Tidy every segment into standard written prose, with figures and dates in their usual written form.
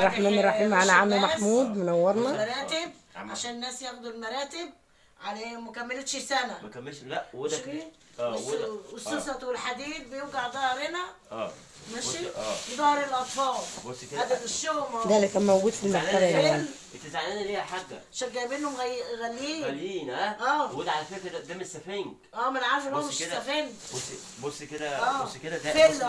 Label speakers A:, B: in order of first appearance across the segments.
A: الرحمن الرحيم. معانا عم محمود منورنا.
B: مراتب عشان الناس ياخدوا المراتب على ما كملتش سنه.
C: ما كملش لا وده
B: والسوسه والحديد بيوجع ظهرنا. ماشي.
C: بصي
B: ظهر الاطفال.
C: بصي كده
B: هذا الشومه
A: ده اللي كان موجود في المكتبه يا جماعه.
C: انت زعلانه ليه يا حاجه؟
B: عشان جايبينهم غاليين.
C: غاليين وده على فكره ده مش سفنج.
B: ما انا عارفه ان هو مش سفنج.
C: بصي كده بصي كده
B: فل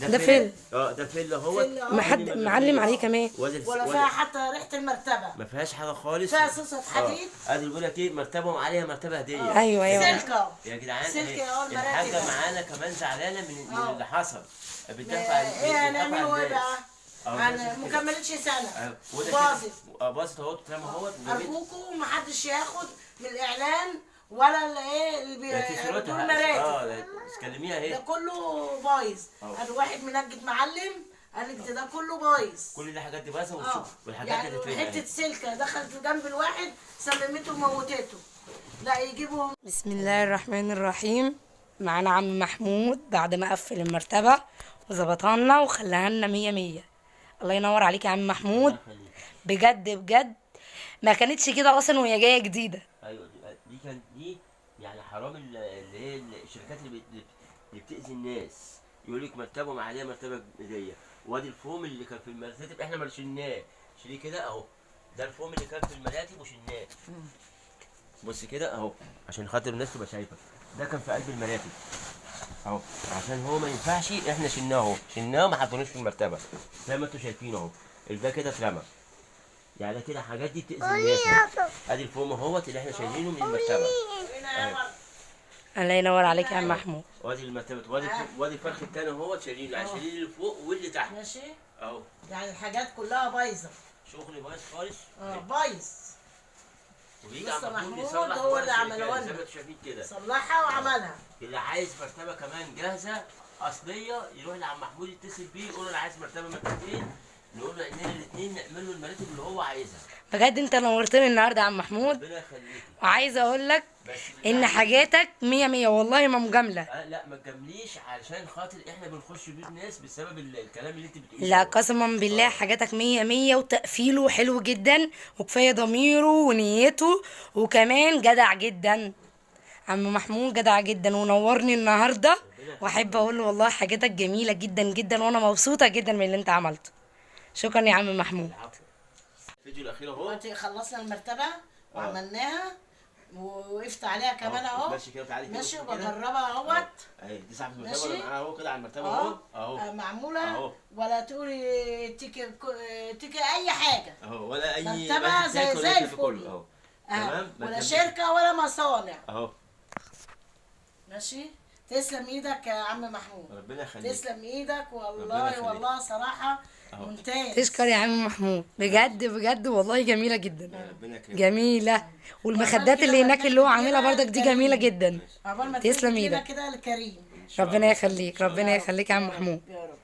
A: ده فل.
C: ده فل اهو.
A: ما حد معلم عليه كمان.
B: ولا فيها حتى ريحه المرتبه.
C: ما فيهاش حاجه خالص.
B: فيها صوصه حديد.
C: ادي بيقول لك ايه مرتبه وعليها مرتبه هديه.
A: ايوه
B: سلكه
C: يا جدعان.
B: سلكه المراتب.
C: الحاجه معانا كمان زعلانه من اللي حصل.
B: ايه هنعمله ايه بقى؟ ما كملتش سنه. باظت.
C: باظت اهو تمام اهوت.
B: ارجوكم ما حدش ياخد من الاعلان ولا اللي بيقولوا المراتب.
C: تكلميها اهي.
B: ده كله بايظ. انا واحد منجد معلم قال لك ده كله بايظ.
C: كل دي حاجات دي بايظه والحاجات دي
B: يعني حته سلكه دخلت في جنب الواحد سلمته وموتته. لا يجيبوا.
A: بسم الله الرحمن الرحيم. معانا عم محمود بعد ما قفل المرتبه وظبطها لنا وخلاها لنا 100 100. الله ينور عليك يا عم محمود. بجد بجد ما كانتش كده اصلا وهي جايه جديده.
C: ايوه دي كانت دي يعني حرام اللي هي الشركات اللي بتاذي الناس. يقول لك مرتبه مع عليها مرتبه هديه. وادي الفوم اللي كان في المراتب احنا ما شلناه. شيليه كده اهو. ده الفوم اللي كان في المراتب وشلناه. بص كده اهو عشان خاطر الناس تبقى شايفه. ده كان في قلب المراتب اهو عشان هو ما ينفعش احنا شلناه اهو. شلناه وما حطيناهوش في المرتبه زي ما انتم شايفين اهو. الباقي كده اترمى. يعني كده حاجات دي بتاذي الناس. ادي الفوم اهوت اللي احنا شايلينه من المرتبه.
A: الله ينور عليك يا عم محمود.
C: وادي المرتبه وادي الفرخ الثاني اهوت شايلينه. يعني شايلين اللي فوق واللي تحت.
B: ماشي
C: اهو.
B: يعني الحاجات كلها بايظه.
C: شغل بايظ خالص.
B: بايظ.
C: وبيجي
B: لسه
C: عم محمود
B: محمود هو اللي عملها
C: زي ما
B: لنا.
C: انتم شايفين كده.
B: صلحها وعملها.
C: اللي عايز مرتبه كمان جاهزه اصليه يروح لعم محمود يتصل بيه يقول له انا عايز مرتبتين. نقول له اننا الاثنين نعمل له المراتب اللي هو عايزها.
A: بجد انت نورتني النهارده يا عم محمود.
C: ربنا يخليك.
A: وعايزه اقول لك ان حاجاتك 100 100 والله ما مجامله.
C: لا ما تجامليش علشان خاطر احنا بنخش بيوت ناس بسبب الكلام اللي انت بتقوليه.
A: لا قسما بالله حاجاتك 100 100 وتقفيله حلو جدا وكفايه ضميره ونيته وكمان جدع جدا. عم محمود جدع جدا ونورني النهارده. واحب اقول له والله حاجاتك جميله جدا جدا وانا مبسوطه جدا من اللي انت عملته. شكرا يا عم محمود.
C: الفيديو الاخير اهو.
B: دلوقتي خلصنا المرتبه وعملناها ووقفت عليها كمان اهو.
C: ماشي كده تعالي كده.
B: ماشي وبجربها اهوت.
C: اهي دي صاحبه المرتبه اللي معاها اهو كده على المرتبه اهو.
B: معموله ولا تقولي تيكي اي حاجه
C: اهو ولا اي
B: مرتبه زي الفل
C: اهو.
B: تمام. ولا شركه ولا مصانع
C: اهو.
B: ماشي. تسلم ايدك يا عم محمود.
C: ربنا يخليك.
B: تسلم ايدك والله صراحه ممتاز.
A: تشكر يا عم محمود بجد بجد والله جميله جدا.
C: ربنا يكرمك.
A: جميله. والمخدات اللي هناك اللي هو عاملها برضك دي جميله جدا. تسلم ايدك.
B: كده الكريم.
A: ربنا يخليك ربنا يخليك يا عم محمود.
B: يا رب.